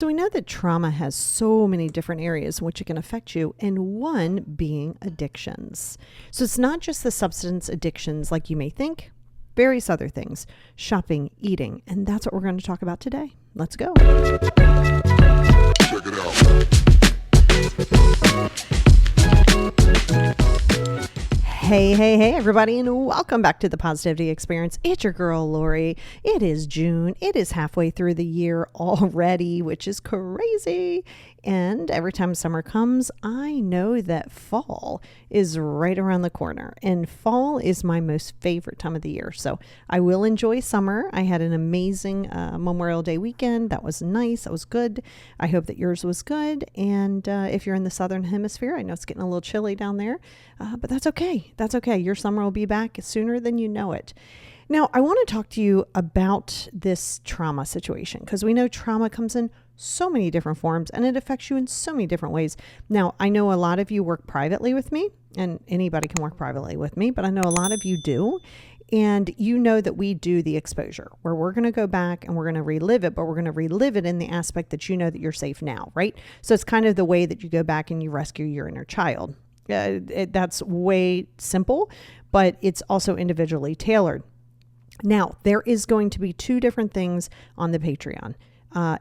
So we know that trauma has so many different areas in which it can affect you, and one being addictions. So it's not just the substance addictions like you may think, various other things, shopping, eating, and that's what we're going to talk about today. Let's go. Check it out. Hey, everybody, and welcome back to the Positivity Experience. It's your girl, Lori. It is June. It is halfway through the year already, which is crazy. And every time summer comes, I know that fall is right around the corner. And fall is my most favorite time of the year. So I will enjoy summer. I had an amazing Memorial Day weekend. That was nice. That was good. I hope that yours was good. And if you're in the Southern Hemisphere, I know it's getting a little chilly down there, but that's okay. That's okay. Your summer will be back sooner than you know it. Now, I want to talk to you about this trauma situation because we know trauma comes in so many different forms and it affects you in so many different ways. Now, I know a lot of you work privately with me, and anybody can work privately with me, but I know a lot of you do. And you know that we do the exposure where we're going to go back and we're going to relive it, but we're going to relive it in the aspect that you know that you're safe now, right? So it's kind of the way that you go back and you rescue your inner child. That's way simple, but it's also individually tailored. Now, there is going to be two different things on the Patreon.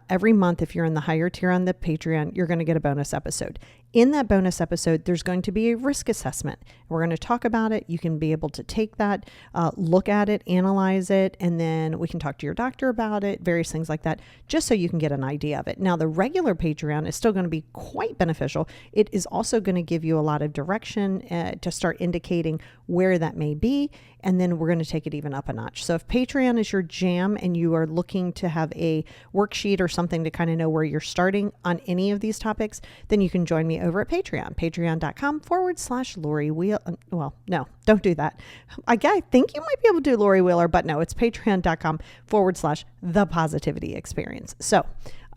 Every month, if you're in the higher tier on the Patreon, you're going to get a bonus episode. In that bonus episode, there's going to be a risk assessment. We're going to talk about it. You can be able to take that, look at it, analyze it, and then we can talk to your doctor about it, various things like that, just so you can get an idea of it. Now, the regular Patreon is still going to be quite beneficial. It is also going to give you a lot of direction to start indicating where that may be, and then we're going to take it even up a notch. So if Patreon is your jam and you are looking to have a worksheet or something to kind of know where you're starting on any of these topics, then you can join me over at Patreon, patreon.com/Lori Wheeler. Well, no, don't do that. I think you might be able to do Lori Wheeler, but no, it's patreon.com/The Positivity Experience. So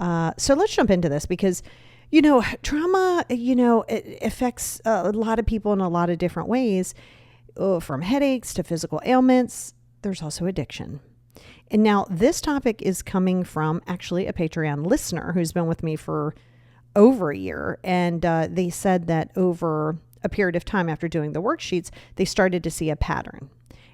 let's jump into this because, trauma, it affects a lot of people in a lot of different ways, from headaches to physical ailments. There's also addiction. And now this topic is coming from actually a Patreon listener who's been with me for over a year. And they said that over a period of time after doing the worksheets, they started to see a pattern.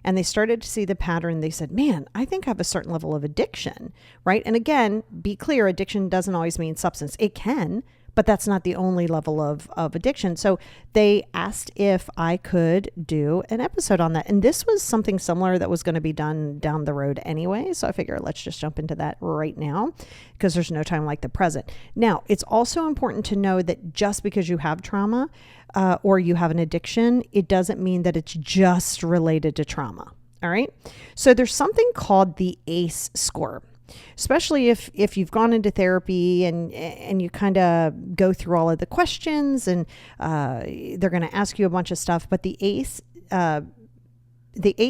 And they started to see the pattern. They said, man, I think I have a certain level of addiction, right? And again, be clear, addiction doesn't always mean substance. It can, but that's not the only level of addiction. So they asked if I could do an episode on that. And this was something similar that was going to be done down the road anyway. So I figure let's just jump into that right now because there's no time like the present. Now, it's also important to know that just because you have trauma or you have an addiction, it doesn't mean that it's just related to trauma. All right. So there's something called the ACE score. Especially if you've gone into therapy and you kind of go through all of the questions and they're going to ask you a bunch of stuff. But the ACE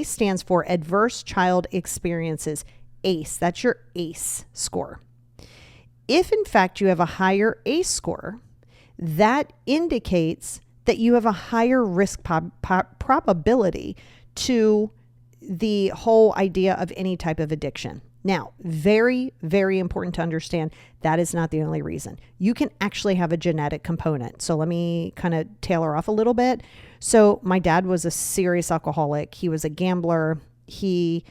stands for Adverse Child Experiences. ACE, that's your ACE score. If in fact you have a higher ACE score, that indicates that you have a higher risk probability to the whole idea of any type of addiction. Now, very, very important to understand that is not the only reason. You can actually have a genetic component. So let me kind of tailor off a little bit. So my dad was a serious alcoholic. He was a gambler. He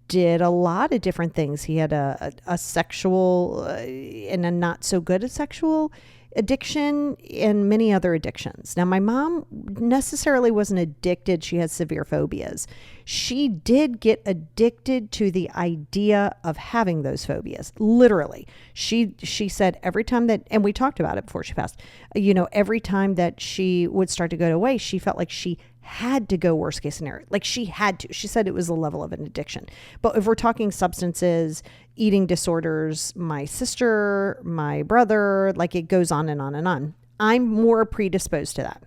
did a lot of different things. He had a sexual and a not so good at sexual addiction and many other addictions. Now, my mom necessarily wasn't addicted. She had severe phobias. She did get addicted to the idea of having those phobias. Literally. She said every time that, and we talked about it before she passed, every time that she would start to go away, she felt like she had to go worst case scenario. Like she had to. She said it was a level of an addiction. But if we're talking substances, eating disorders, my sister, my brother, like it goes on and on and on. I'm more predisposed to that.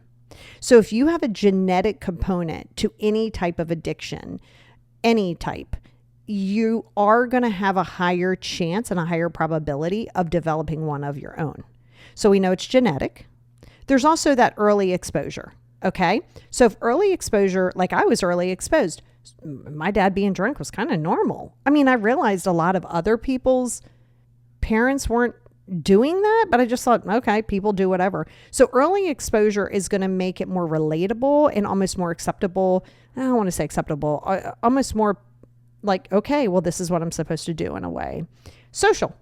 So if you have a genetic component to any type of addiction, any type, you are going to have a higher chance and a higher probability of developing one of your own. So we know it's genetic. There's also that early exposure. Okay. So if early exposure, like I was early exposed, my dad being drunk was kind of normal. I mean, I realized a lot of other people's parents weren't doing that, but I just thought, okay, people do whatever. So early exposure is going to make it more relatable and almost more acceptable. I don't want to say acceptable, almost more like, okay, well, this is what I'm supposed to do in a way. Social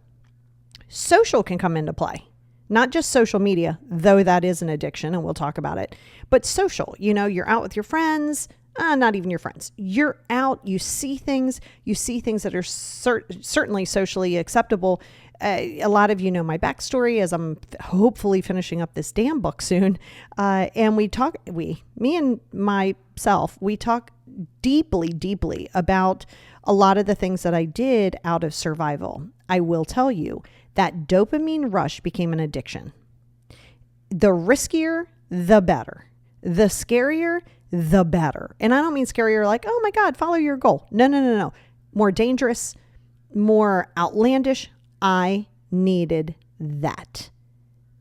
can come into play. Not just social media, though that is an addiction, and we'll talk about it, but social. You're out with your friends, not even your friends. You're out, you see things that are certainly socially acceptable. A lot of you know my backstory as I'm hopefully finishing up this damn book soon. And me and myself, we talk deeply about a lot of the things that I did out of survival. I will tell you, that dopamine rush became an addiction. The riskier, the better. The scarier, the better. And I don't mean scarier like, oh my God, follow your goal. No. More dangerous, more outlandish. I needed that.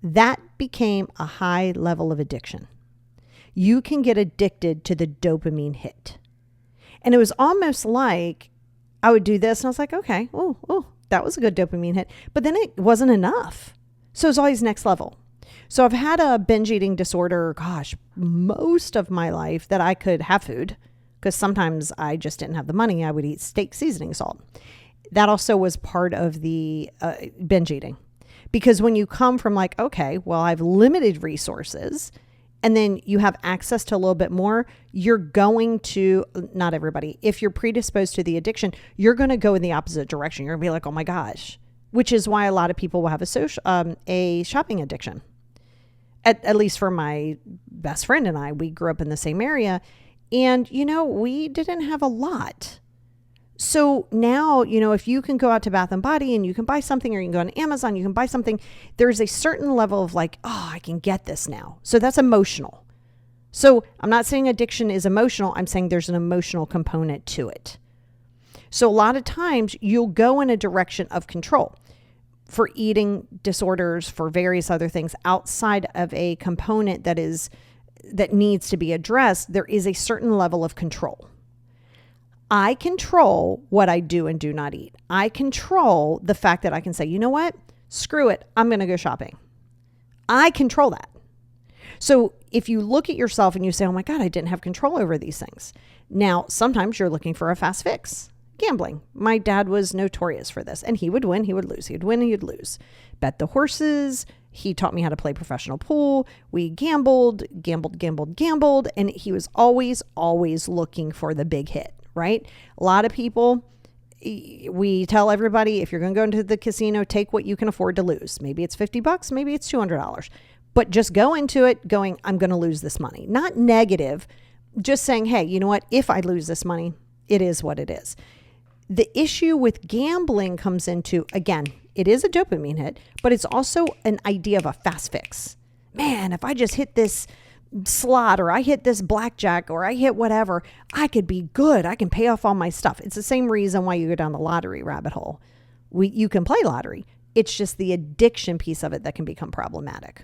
That became a high level of addiction. You can get addicted to the dopamine hit. And it was almost like I would do this and I was like, okay, oh, that was a good dopamine hit. But then it wasn't enough. So it's always next level. So I've had a binge eating disorder, most of my life that I could have food because sometimes I just didn't have the money. I would eat steak seasoning salt. That also was part of the binge eating. Because when you come from like, okay, well, I've limited resources and then you have access to a little bit more, you're going to, not everybody, if you're predisposed to the addiction, you're going to go in the opposite direction. You're going to be like, oh my gosh, which is why a lot of people will have a shopping addiction. At least for my best friend and I, we grew up in the same area and, we didn't have a lot. So now, if you can go out to Bath and Body and you can buy something, or you can go on Amazon, you can buy something, there's a certain level of like, oh, I can get this now. So that's emotional. So I'm not saying addiction is emotional. I'm saying there's an emotional component to it. So a lot of times you'll go in a direction of control for eating disorders, for various other things outside of a component that needs to be addressed. There is a certain level of control. I control what I do and do not eat. I control the fact that I can say, you know what? Screw it. I'm going to go shopping. I control that. So if you look at yourself and you say, oh my God, I didn't have control over these things. Now, sometimes you're looking for a fast fix. Gambling. My dad was notorious for this, and he would win, he would lose. He'd win, he'd lose. Bet the horses. He taught me how to play professional pool. We gambled, and he was always looking for the big hit. Right? A lot of people, we tell everybody, if you're going to go into the casino, take what you can afford to lose. Maybe it's $50, maybe it's $200, but just go into it going, I'm going to lose this money. Not negative, just saying, hey, you know what? If I lose this money, it is what it is. The issue with gambling comes into, again, it is a dopamine hit, but it's also an idea of a fast fix. Man, if I just hit this slot, or I hit this blackjack, or I hit whatever, I could be good. I can pay off all my stuff. It's the same reason why you go down the lottery rabbit hole. You can play lottery. It's just the addiction piece of it that can become problematic.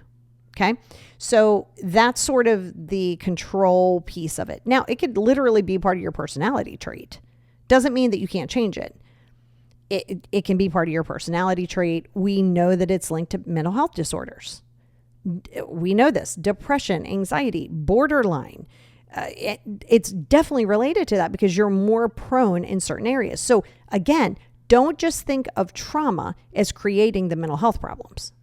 Okay. So that's sort of the control piece of it. Now, it could literally be part of your personality trait. Doesn't mean that you can't change it. It can be part of your personality trait. We know that it's linked to mental health disorders. We know this: depression, anxiety, borderline. It's definitely related to that because you're more prone in certain areas. So again, don't just think of trauma as creating the mental health problems.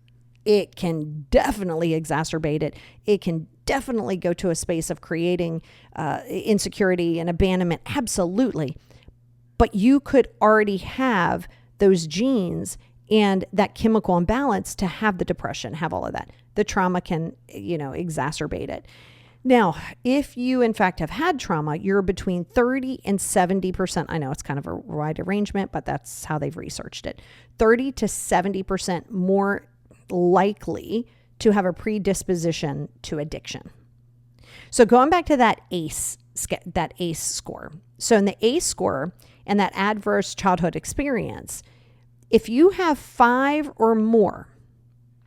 It can definitely exacerbate it. It can definitely go to a space of creating insecurity and abandonment. Absolutely. But you could already have those genes and that chemical imbalance to have the depression, have all of that. The trauma can, exacerbate it. Now, if you in fact have had trauma, you're between 30 and 70%. I know it's kind of a wide arrangement, but that's how they've researched it. 30 to 70% more likely to have a predisposition to addiction. So going back to that ACE score. So in the ACE score and that adverse childhood experience, if you have 5 or more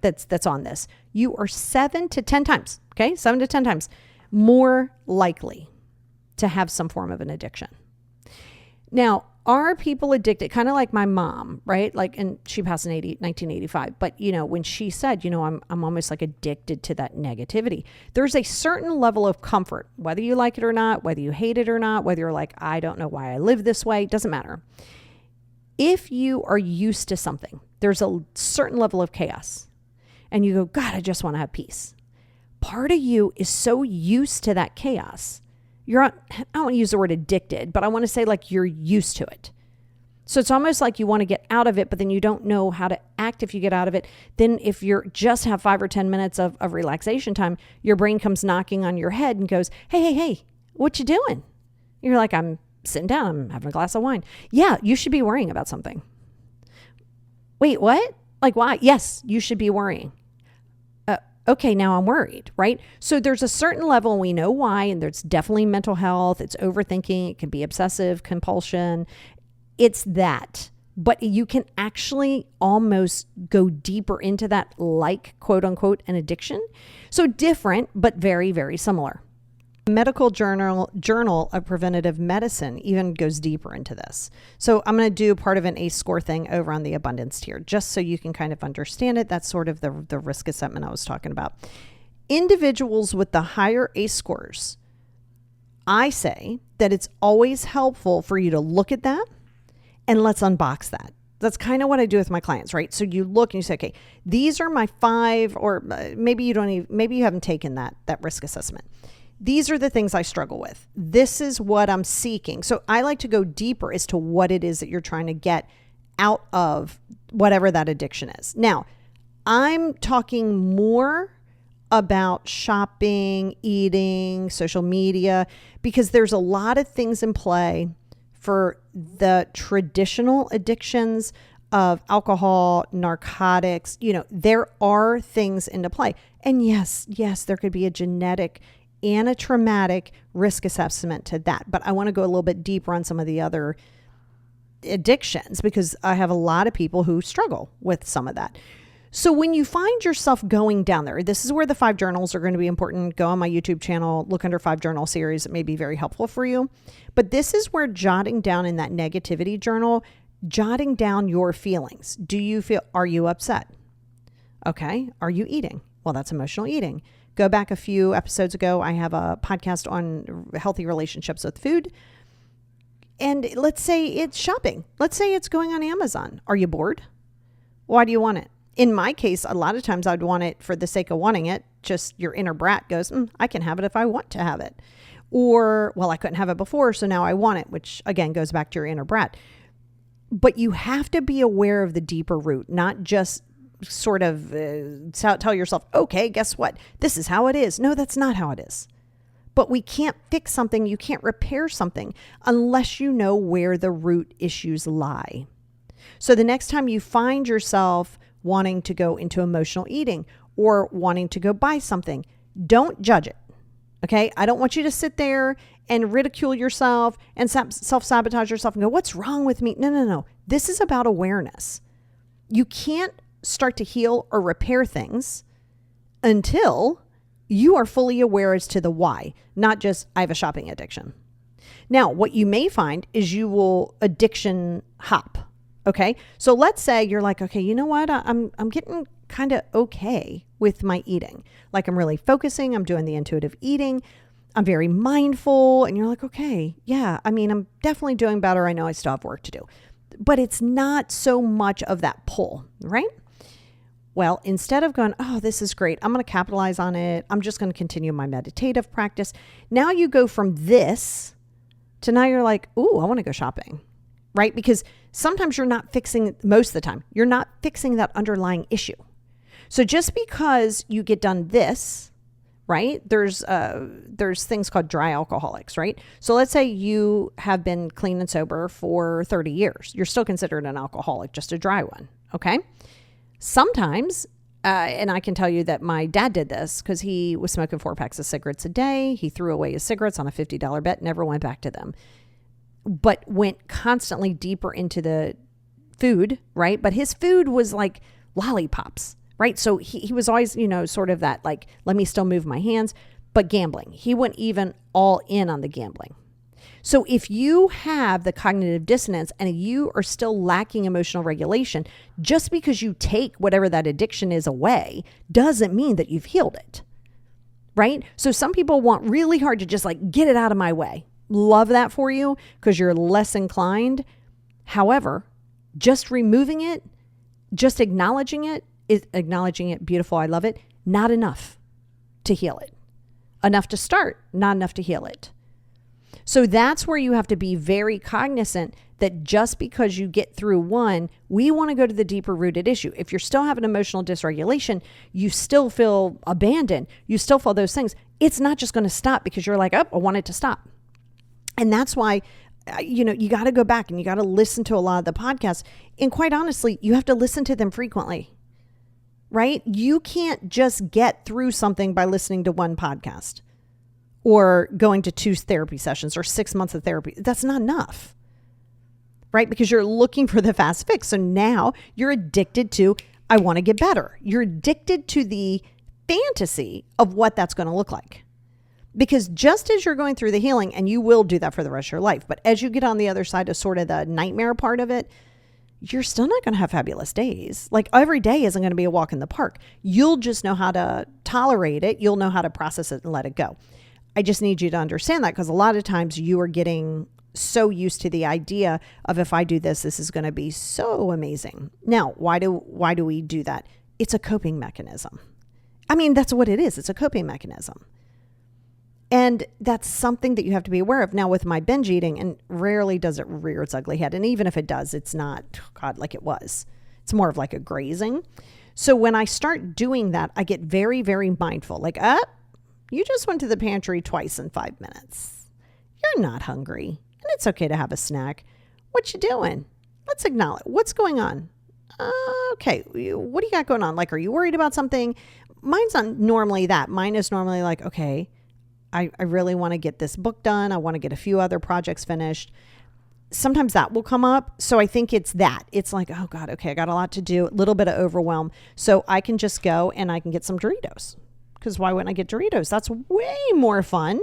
that's on this, you are 7 to 10 times, 7 to 10 times more likely to have some form of an addiction. Now, are people addicted? Kind of like my mom, right? Like, and she passed in 1985. But, when she said, I'm almost like addicted to that negativity, there's a certain level of comfort, whether you like it or not, whether you hate it or not, whether you're like, I don't know why I live this way, doesn't matter. If you are used to something, there's a certain level of chaos and you go, God, I just want to have peace. Part of you is so used to that chaos. I don't want to use the word addicted, but I want to say like you're used to it. So it's almost like you want to get out of it, but then you don't know how to act if you get out of it. Then if you're just have 5 or 10 minutes of relaxation time, your brain comes knocking on your head and goes, hey, what you doing? You're like, I'm sitting down, I'm having a glass of wine. Yeah, you should be worrying about something. Wait, what? Like why? Yes, you should be worrying. Okay, now I'm worried, right? So there's a certain level and we know why, and there's definitely mental health. It's overthinking. It can be obsessive compulsion. It's that. But you can actually almost go deeper into that, like quote unquote an addiction. So different, but very, very similar. The Medical Journal of Preventative Medicine even goes deeper into this. So I'm going to do part of an ACE score thing over on the abundance tier, just so you can kind of understand it. That's sort of the risk assessment I was talking about. Individuals with the higher ACE scores, I say that it's always helpful for you to look at that and let's unbox that. That's kind of what I do with my clients, right? So you look and you say, okay, these are my 5, or maybe you haven't taken that risk assessment. These are the things I struggle with. This is what I'm seeking. So I like to go deeper as to what it is that you're trying to get out of whatever that addiction is. Now, I'm talking more about shopping, eating, social media, because there's a lot of things in play for the traditional addictions of alcohol, narcotics. There are things into play. And yes, there could be a genetic and a traumatic risk assessment to that. But I want to go a little bit deeper on some of the other addictions because I have a lot of people who struggle with some of that. So when you find yourself going down there, this is where the 5 journals are going to be important. Go on my YouTube channel, look under 5 journal series. It may be very helpful for you. But this is where jotting down in that negativity journal, jotting down your feelings. Are you upset? Okay. Are you eating? Well, that's emotional eating. Go back a few episodes ago. I have a podcast on healthy relationships with food. And let's say it's shopping. Let's say it's going on Amazon. Are you bored? Why do you want it? In my case, a lot of times I'd want it for the sake of wanting it. Just your inner brat goes, I can have it if I want to have it. Or, well, I couldn't have it before, so now I want it, which again goes back to your inner brat. But you have to be aware of the deeper root, not just sort of tell yourself, okay, guess what? This is how it is. No, that's not how it is. But we can't fix something. You can't repair something unless you know where the root issues lie. So the next time you find yourself wanting to go into emotional eating or wanting to go buy something, don't judge it. Okay. I don't want you to sit there and ridicule yourself and self-sabotage yourself and go, what's wrong with me? No. This is about awareness. You can't start to heal or repair things until you are fully aware as to the why, not just I have a shopping addiction. Now, what you may find is you will addiction hop. Okay. So let's say you're like, okay, you know what? I'm getting kind of okay with my eating. Like I'm really focusing. I'm doing the intuitive eating. I'm very mindful. And you're like, okay, yeah, I'm definitely doing better. I know I still have work to do, but it's not so much of that pull, right? Well, instead of going, oh, this is great, I'm going to capitalize on it, I'm just going to continue my meditative practice. Now you go from this to now you're like, ooh, I want to go shopping, right? Because sometimes most of the time, you're not fixing that underlying issue. So just because you get done this, right? There's things called dry alcoholics, right? So let's say you have been clean and sober for 30 years. You're still considered an alcoholic, just a dry one, okay? Sometimes, and I can tell you that my dad did this because he was smoking 4 packs of cigarettes a day. He threw away his cigarettes on a $50 bet, never went back to them, but went constantly deeper into the food, right? But his food was like lollipops, right? So he was always, sort of that, like, let me still move my hands, but gambling. He went even all in on the gambling. So if you have the cognitive dissonance and you are still lacking emotional regulation, just because you take whatever that addiction is away doesn't mean that you've healed it, right? So some people want really hard to just like get it out of my way. Love that for you because you're less inclined. However, just removing it, just acknowledging it, is acknowledging it, beautiful, I love it, not enough to heal it. Enough to start, not enough to heal it. So that's where you have to be very cognizant that just because you get through one, we want to go to the deeper rooted issue. If you're still having emotional dysregulation, you still feel abandoned, you still feel those things, it's not just going to stop because you're like, oh, I want it to stop. And that's why, you got to go back and you got to listen to a lot of the podcasts. And quite honestly, you have to listen to them frequently, right? You can't just get through something by listening to one podcast or going to 2 therapy sessions or 6 months of therapy. That's not enough, right? Because you're looking for the fast fix. So now you're addicted to, I want to get better. You're addicted to the fantasy of what that's going to look like. Because just as you're going through the healing, and you will do that for the rest of your life, but as you get on the other side of sort of the nightmare part of it, you're still not going to have fabulous days. Like every day isn't going to be a walk in the park. You'll just know how to tolerate it. You'll know how to process it and let it go. I just need you to understand that because a lot of times you are getting so used to the idea of if I do this, this is going to be so amazing. Now, why do we do that? It's a coping mechanism. I mean, that's what it is. It's a coping mechanism. And that's something that you have to be aware of. Now with my binge eating, and rarely does it rear its ugly head. And even if it does, it's not, God, like it was. It's more of like a grazing. So when I start doing that, I get very, very mindful. Like, you just went to the pantry twice in 5 minutes. You're not hungry. And it's okay to have a snack. What you doing? Let's acknowledge. What's going on? Okay, what do you got going on? Like, are you worried about something? Mine's not normally that. Mine is normally like, okay, I really want to get this book done. I want to get a few other projects finished. Sometimes that will come up. So I think it's that. It's like, oh God, okay, I got a lot to do, a little bit of overwhelm. So I can just go and I can get some Doritos. Because why wouldn't I get Doritos? That's way more fun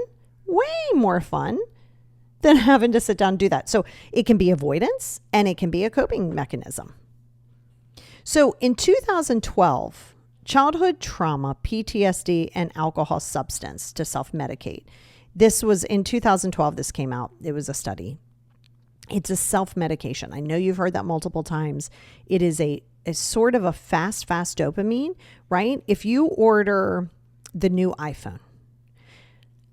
than having to sit down and do that. So it can be avoidance and it can be a coping mechanism. So in 2012, childhood trauma, PTSD, and alcohol substance to self-medicate. This was in 2012, this came out. It was a study. It's a self-medication. I know you've heard that multiple times. It is a sort of a fast dopamine, right? If you order the new iPhone,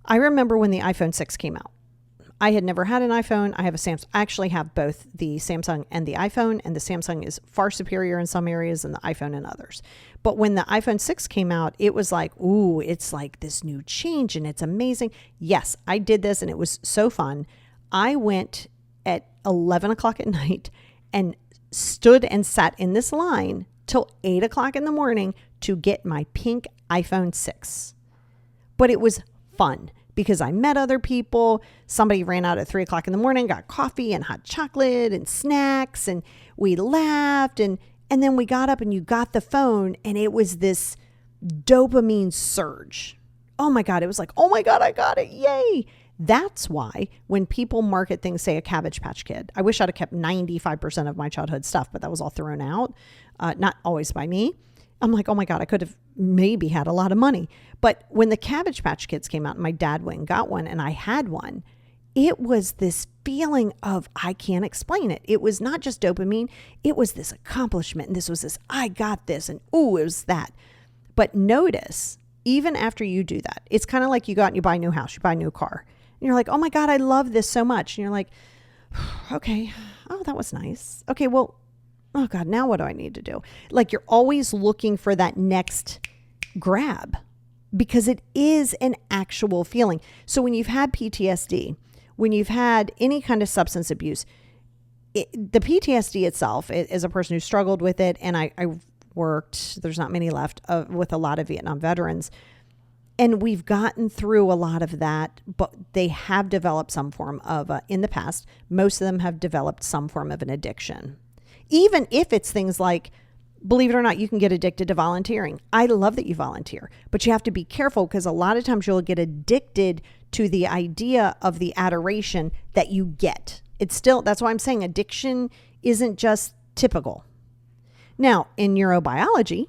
I remember when the iPhone 6 came out. I had never had an iPhone. I have a Samsung. I actually have both the Samsung and the iPhone, and the Samsung is far superior in some areas than the iPhone in others. But when the iPhone 6 came out, it was like, ooh, it's like this new change and it's amazing. Yes, I did this and it was so fun. I went at 11 o'clock at night and stood and sat in this line till 8 o'clock in the morning to get my pink iPhone 6. But it was fun. Because I met other people. Somebody ran out at 3 o'clock in the morning, got coffee and hot chocolate and snacks, and we laughed. And then we got up and you got the phone, and it was this dopamine surge. Oh my God. It was like, oh my God, I got it. Yay. That's why when people market things, say a Cabbage Patch Kid, I wish I'd have kept 95% of my childhood stuff, but that was all thrown out. Not always by me. I'm like, oh my God, I could have maybe had a lot of money. But when the Cabbage Patch Kids came out and my dad went and got one and I had one, it was this feeling of, I can't explain it. It was not just dopamine. It was this accomplishment. And this was this, I got this. And ooh, it was that. But notice, even after you do that, it's kind of like you go out and you buy a new house, you buy a new car. And you're like, oh my God, I love this so much. And you're like, okay, oh, that was nice. Okay, well, oh God, now what do I need to do? Like you're always looking for that next grab because it is an actual feeling. So when you've had PTSD, when you've had any kind of substance abuse, the PTSD itself, as a person who struggled with it, and I worked, there's not many left, with a lot of Vietnam veterans, and we've gotten through a lot of that, but they have developed some form of, in the past, most of them have developed some form of an addiction. Even if it's things like Believe it or not, you can get addicted to volunteering. I love that you volunteer, but you have to be careful because a lot of times you'll get addicted to the idea of the adoration that you get. That's why I'm saying addiction isn't just typical. Now, in neurobiology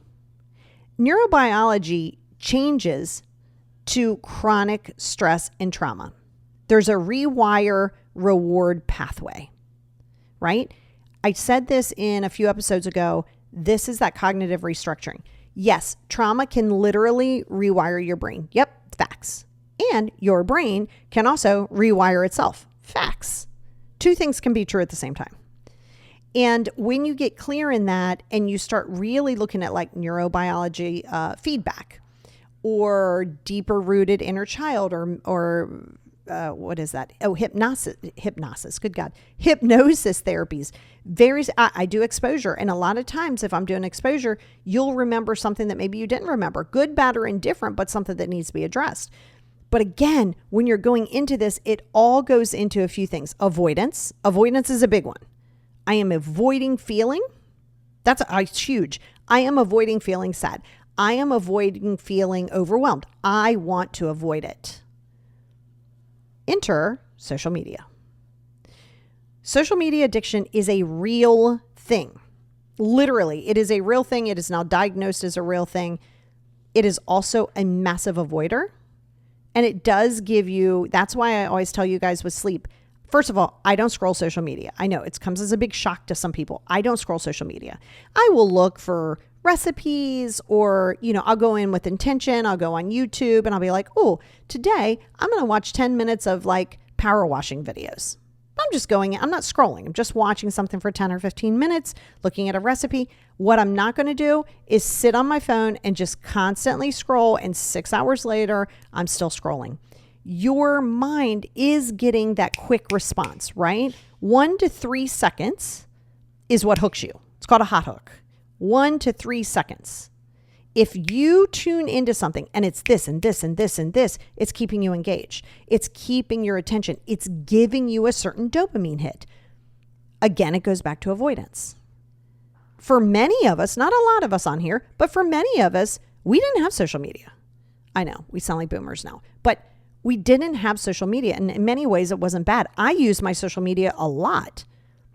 changes to chronic stress and trauma. There's a rewire reward pathway, right? I said this in a few episodes ago. This is that cognitive restructuring. Yes, trauma can literally rewire your brain. Yep, facts. And your brain can also rewire itself. Facts. Two things can be true at the same time. And when you get clear in that and you start really looking at like neurobiology feedback or deeper rooted inner child or what is that? Oh, hypnosis. Good God. Hypnosis therapies. I do exposure. And a lot of times if I'm doing exposure, you'll remember something that maybe you didn't remember. Good, bad, or indifferent, but something that needs to be addressed. But again, when you're going into this, it all goes into a few things. Avoidance. Avoidance is a big one. I am avoiding feeling. That's huge. I am avoiding feeling sad. I am avoiding feeling overwhelmed. I want to avoid it. Enter social media. Social media addiction is a real thing. Literally, it is a real thing. It is now diagnosed as a real thing. It is also a massive avoider. And it does give you, that's why I always tell you guys with sleep, first of all, I don't scroll social media. I know it comes as a big shock to some people. I don't scroll social media. I will look for recipes or, I'll go in with intention. I'll go on YouTube and I'll be like, oh, today I'm going to watch 10 minutes of like power washing videos. I'm not scrolling. I'm just watching something for 10 or 15 minutes, looking at a recipe. What I'm not going to do is sit on my phone and just constantly scroll. And 6 hours later, I'm still scrolling. Your mind is getting that quick response, right? 1 to 3 seconds is what hooks you. It's called a hot hook. 1 to 3 seconds. If you tune into something and it's this and this and this and this, it's keeping you engaged. It's keeping your attention. It's giving you a certain dopamine hit. Again, it goes back to avoidance. For many of us, not a lot of us on here, but for many of us, we didn't have social media. I know, we sound like boomers now, but we didn't have social media. And in many ways, it wasn't bad. I use my social media a lot.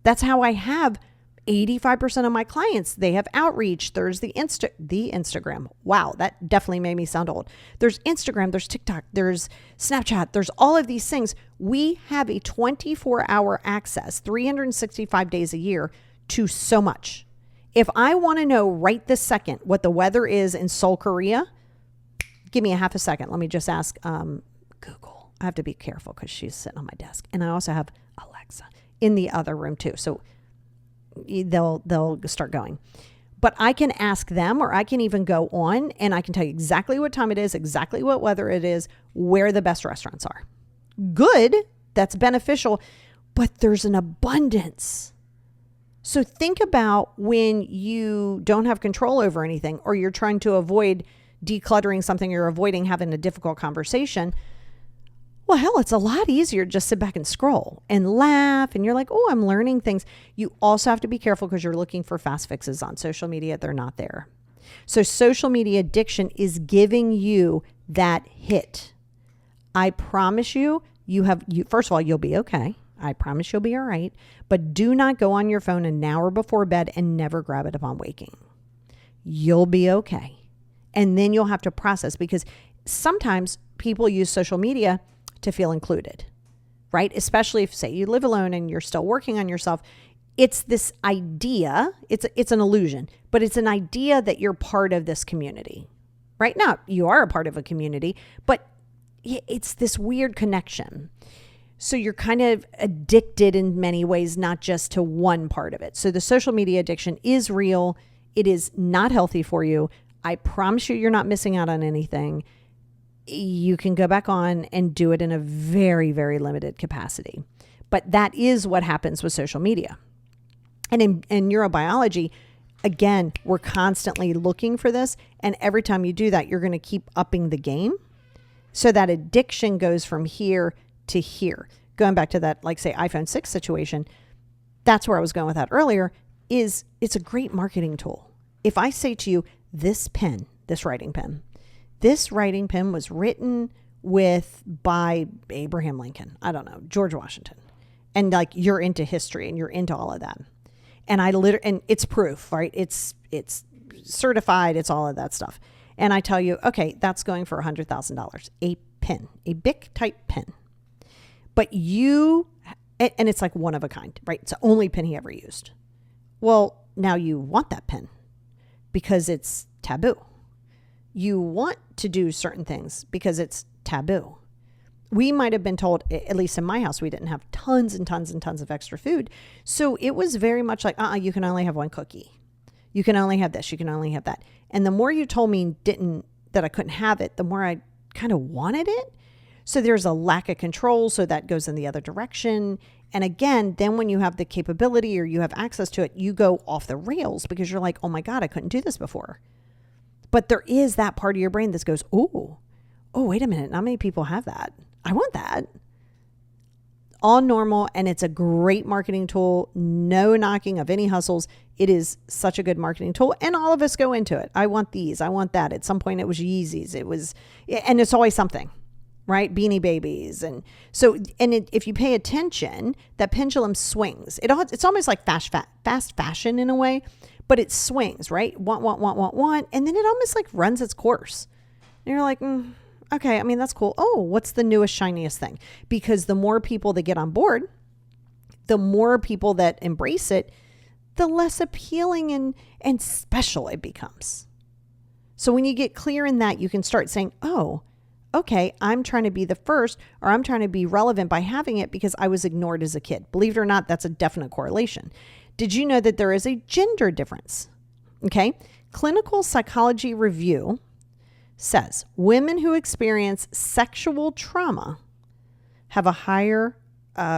That's how I have 85% of my clients. They have outreach. There's the Instagram. Wow, that definitely made me sound old. There's Instagram, there's TikTok, there's Snapchat, there's all of these things. We have a 24-hour access, 365 days a year to so much. If I want to know right this second what the weather is in Seoul, Korea, give me a half a second. Let me just ask Google. I have to be careful because she's sitting on my desk. And I also have Alexa in the other room too. So they'll start going. But I can ask them, or I can even go on and I can tell you exactly what time it is, exactly what weather it is, where the best restaurants are. Good, that's beneficial, but there's an abundance. So think about when you don't have control over anything, or you're trying to avoid decluttering something, you're avoiding having a difficult conversation. Well, hell, it's a lot easier to just sit back and scroll and laugh. And you're like, oh, I'm learning things. You also have to be careful because you're looking for fast fixes on social media. They're not there. So social media addiction is giving you that hit. I promise you, first of all, you'll be okay. I promise you'll be all right. But do not go on your phone an hour before bed and never grab it upon waking. You'll be okay. And then you'll have to process, because sometimes people use social media to feel included, right? Especially if, say, you live alone and you're still working on yourself. It's this idea, it's an illusion, but it's an idea that you're part of this community, right? Now, you are a part of a community, but it's this weird connection. So you're kind of addicted in many ways, not just to one part of it. So the social media addiction is real. It is not healthy for you. I promise you're not missing out on anything. You can go back on and do it in a very, very limited capacity. But that is what happens with social media. And in neurobiology, again, we're constantly looking for this. And every time you do that, you're going to keep upping the game. So that addiction goes from here to here. Going back to that, like, say, iPhone 6 situation, that's where I was going with that earlier, is it's a great marketing tool. if I say to you, this writing pen was written by Abraham Lincoln, I don't know, George Washington. And like, you're into history and you're into all of that. And and it's proof, right? It's certified. It's all of that stuff. And I tell you, okay, that's going for $100,000, a pen, a Bic type pen. But and it's like one of a kind, right? It's the only pen he ever used. Well, now you want that pen because it's taboo. You want to do certain things because it's taboo. We might have been told, at least in my house, we didn't have tons and tons and tons of extra food. So it was very much like, you can only have one cookie. You can only have this. You can only have that. And the more you told me that I couldn't have it, the more I kind of wanted it. So there's a lack of control. So that goes in the other direction. And again, then when you have the capability or you have access to it, you go off the rails because you're like, oh my God, I couldn't do this before. But there is that part of your brain that goes, oh, wait a minute. Not many people have that. I want that. All normal. And it's a great marketing tool. No knocking of any hustles. It is such a good marketing tool. And all of us go into it. I want these. I want that. At some point it was Yeezys. And it's always something, right? Beanie Babies. And so, if you pay attention, that pendulum swings. It's almost like fast fashion in a way, but it swings, right? Want. And then it almost like runs its course. And you're like, okay, I mean, that's cool. Oh, what's the newest, shiniest thing? Because the more people that get on board, the more people that embrace it, the less appealing and special it becomes. So when you get clear in that, you can start saying, oh, okay, I'm trying to be the first, or I'm trying to be relevant by having it because I was ignored as a kid. Believe it or not, that's a definite correlation. Did you know that there is a gender difference? Okay. Clinical Psychology Review says women who experience sexual trauma have a higher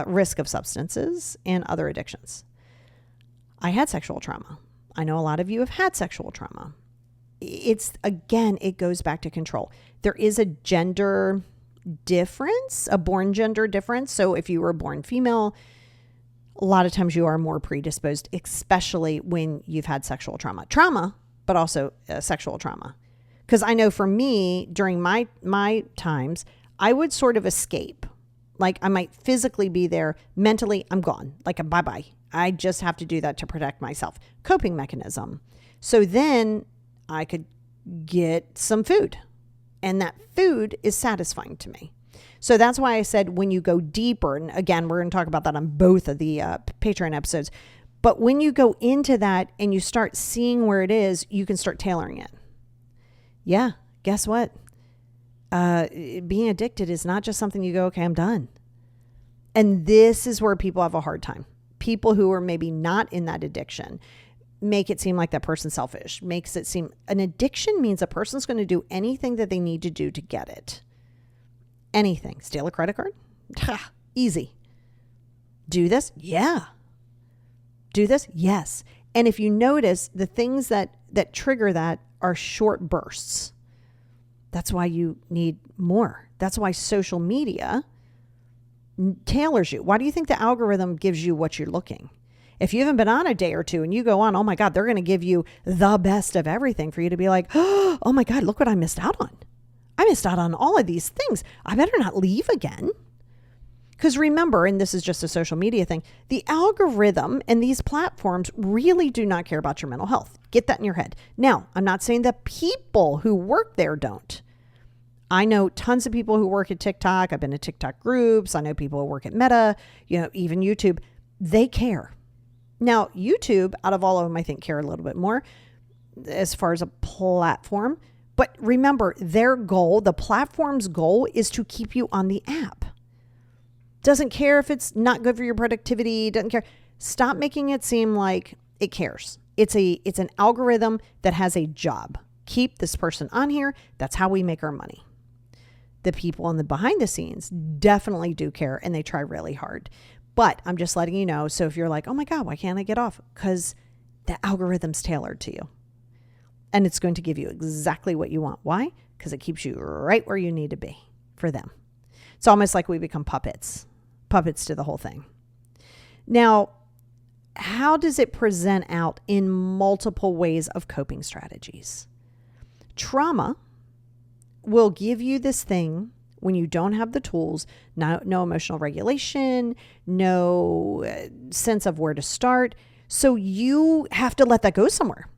risk of substances and other addictions. I had sexual trauma. I know a lot of you have had sexual trauma. It goes back to control. There is a gender difference, a born gender difference. So if you were born female, a lot of times you are more predisposed, especially when you've had sexual trauma, but also sexual trauma. Because I know for me, during my times, I would sort of escape. Like I might physically be there. Mentally, I'm gone. Like a bye-bye. I just have to do that to protect myself. Coping mechanism. So then I could get some food. And that food is satisfying to me. So that's why I said when you go deeper, and again, we're going to talk about that on both of the Patreon episodes. But when you go into that and you start seeing where it is, you can start tailoring it. Yeah, guess what? Being addicted is not just something you go, okay, I'm done. And this is where people have a hard time. People who are maybe not in that addiction make it seem like that person's selfish, makes it seem an addiction means a person's going to do anything that they need to do to get it. Anything. Steal a credit card? Easy. Do this? Yeah. Do this? Yes. And if you notice, the things that trigger that are short bursts. That's why you need more. That's why social media tailors you. Why do you think the algorithm gives you what you're looking? If you haven't been on a day or two and you go on, oh my God, they're going to give you the best of everything for you to be like, oh my God, look what I missed out on. I missed out on all of these things. I better not leave again. Because remember, and this is just a social media thing, the algorithm and these platforms really do not care about your mental health. Get that in your head. Now, I'm not saying that people who work there don't. I know tons of people who work at TikTok. I've been to TikTok groups. I know people who work at Meta, even YouTube. They care. Now, YouTube, out of all of them, I think care a little bit more as far as a platform. But remember, their goal, the platform's goal, is to keep you on the app. Doesn't care if it's not good for your productivity. Doesn't care. Stop making it seem like it cares. It's an algorithm that has a job. Keep this person on here. That's how we make our money. The people on the behind the scenes definitely do care and they try really hard. But I'm just letting you know. So if you're like, oh my God, why can't I get off? Because the algorithm's tailored to you. And it's going to give you exactly what you want. Why? Because it keeps you right where you need to be for them. It's almost like we become puppets to the whole thing. Now, how does it present out in multiple ways of coping strategies? Trauma will give you this thing when you don't have the tools, no emotional regulation, no sense of where to start. So you have to let that go somewhere.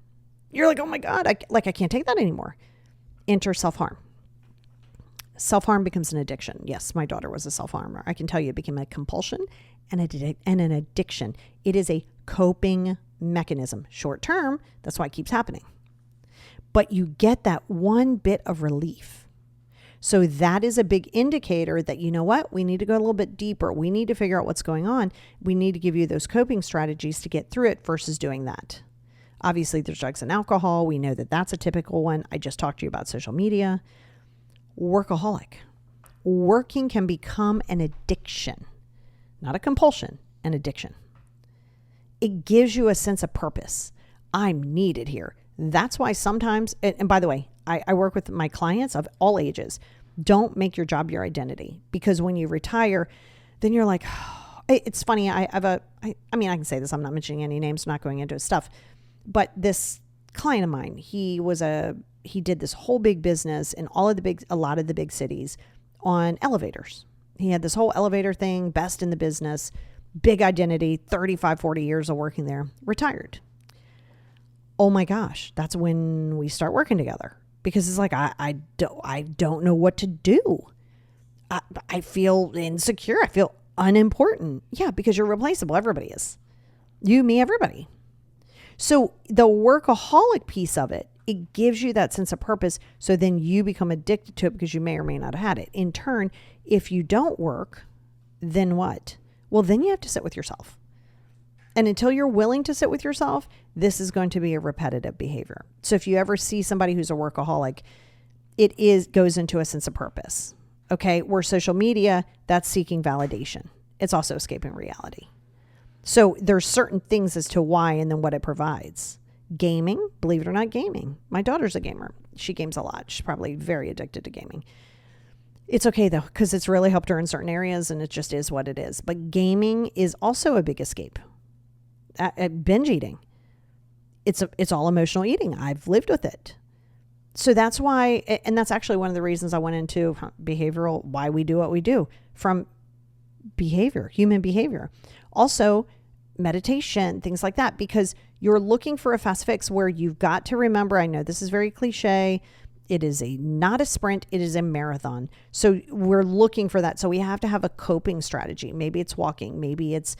You're like, oh my God, I can't take that anymore. Enter self-harm. Self-harm becomes an addiction. Yes, my daughter was a self-harmer. I can tell you it became a compulsion and an addiction. It is a coping mechanism. Short term, that's why it keeps happening. But you get that one bit of relief. So that is a big indicator that, you know what, we need to go a little bit deeper. We need to figure out what's going on. We need to give you those coping strategies to get through it versus doing that. Obviously, there's drugs and alcohol. We know that that's a typical one. I just talked to you about social media. Workaholic. Working can become an addiction, not a compulsion, an addiction. It gives you a sense of purpose. I'm needed here. That's why sometimes, and by the way, I work with my clients of all ages. Don't make your job your identity, because when you retire, then you're like, oh, it's funny. I can say this. I'm not mentioning any names, not going into his stuff, but this client of mine, he did this whole big business in a lot of the big cities on elevators. He had this whole elevator thing, best in the business, big identity, 35, 40 years of working there, retired. Oh my gosh, that's when we start working together, because it's like, I don't know what to do. I feel insecure. I feel unimportant. Yeah, because you're replaceable. Everybody is. You, me, everybody. So the workaholic piece of it, it gives you that sense of purpose. So then you become addicted to it because you may or may not have had it. In turn, if you don't work, then what? Well, then you have to sit with yourself. And until you're willing to sit with yourself, this is going to be a repetitive behavior. So if you ever see somebody who's a workaholic, it goes into a sense of purpose. Okay. Where social media, that's seeking validation. It's also escaping reality. So there's certain things as to why and then what it provides. Gaming, believe it or not, gaming. My daughter's a gamer. She games a lot. She's probably very addicted to gaming. It's okay though, because it's really helped her in certain areas and it just is what it is. But gaming is also a big escape. Binge eating. It's all emotional eating. I've lived with it. So that's why, and that's actually one of the reasons I went into behavioral, why we do what we do, from behavior, human behavior. Also, meditation, things like that, because you're looking for a fast fix where you've got to remember, I know this is very cliche, it is not a sprint, it is a marathon. So we're looking for that. So we have to have a coping strategy. Maybe it's walking, maybe it's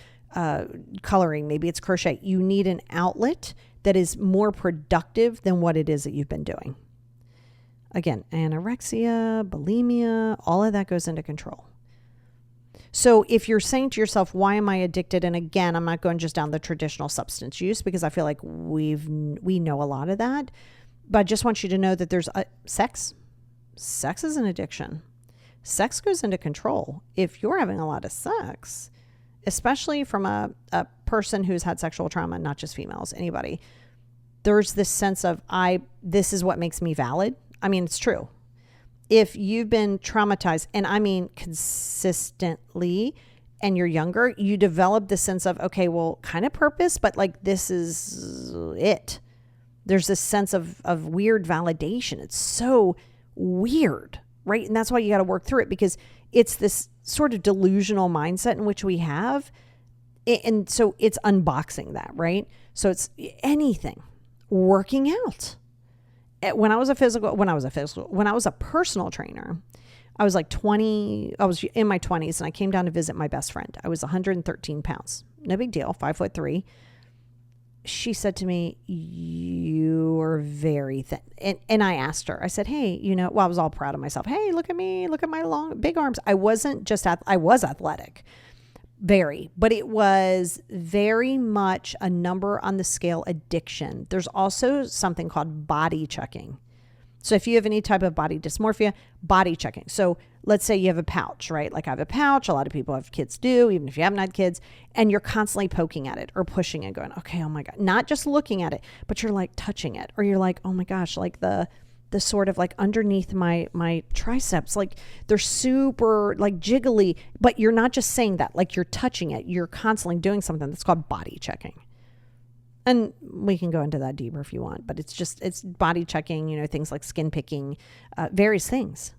coloring, maybe it's crochet. You need an outlet that is more productive than what it is that you've been doing. Again, anorexia, bulimia, all of that goes into control. So if you're saying to yourself, why am I addicted? And again, I'm not going just down the traditional substance use, because I feel like we know a lot of that, but I just want you to know that there's sex. Sex is an addiction. Sex goes into control. If you're having a lot of sex, especially from a person who's had sexual trauma, not just females, anybody, there's this sense of, this is what makes me valid. I mean, it's true. If you've been traumatized, and I mean consistently, and you're younger, you develop the sense of, okay, well, kind of purpose, but like, this is it. There's this sense of weird validation. It's so weird, right? And that's why you got to work through it, because it's this sort of delusional mindset in which we have. And so it's unboxing that, right? So it's anything. Working out. When I was a personal trainer, I was like 20, I was in my 20s, and I came down to visit my best friend. I was 113 pounds. No big deal, 5'3". She said to me, you are very thin. And I asked her, I said, hey, I was all proud of myself. Hey, look at me, look at my long, big arms. I wasn't just, I was athletic. Very, but it was very much a number on the scale addiction. There's also something called body checking. So if you have any type of body dysmorphia, body checking. So let's say you have a pouch, right? Like I have a pouch. A lot of people have kids do, even if you haven't had kids, and you're constantly poking at it or pushing and going, okay, oh my God, not just looking at it, but you're like touching it, or you're like, oh my gosh, like the sort of like underneath my triceps, like they're super like jiggly, but you're not just saying that, like you're touching it. You're constantly doing something that's called body checking. And we can go into that deeper if you want, but it's body checking, things like skin picking, various things.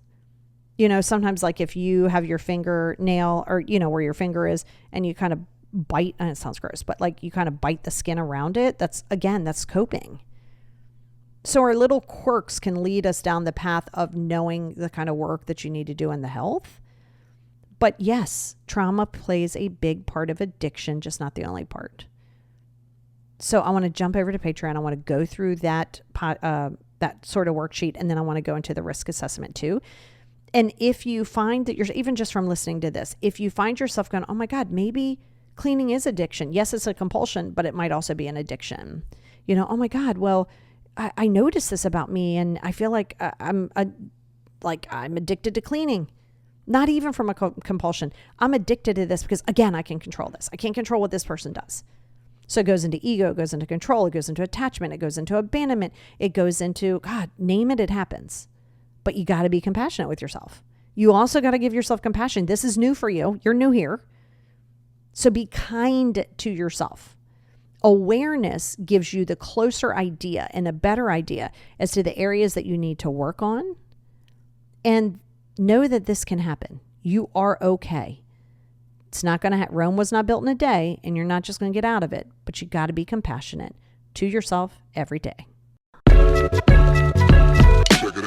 Sometimes like if you have your fingernail or, where your finger is and you kind of bite, and it sounds gross, but like you kind of bite the skin around it, that's coping. So our little quirks can lead us down the path of knowing the kind of work that you need to do in the health. But yes, trauma plays a big part of addiction, just not the only part. So I want to jump over to Patreon. I want to go through that sort of worksheet, and then I want to go into the risk assessment too. And if you find that even just from listening to this, if you find yourself going, oh my God, maybe cleaning is addiction. Yes, it's a compulsion, but it might also be an addiction. Oh my God, well, I noticed this about me, and I feel like I'm addicted to cleaning. Not even from a compulsion. I'm addicted to this because, again, I can control this. I can't control what this person does. So it goes into ego, it goes into control, it goes into attachment, it goes into abandonment, it goes into, God, name it, it happens. But you got to be compassionate with yourself. You also got to give yourself compassion. This is new for you. You're new here. So be kind to yourself. Awareness gives you the closer idea and a better idea as to the areas that you need to work on. And know that this can happen. You are okay. It's not going to Rome was not built in a day, and you're not just going to get out of it, but you got to be compassionate to yourself every day. Check it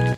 out.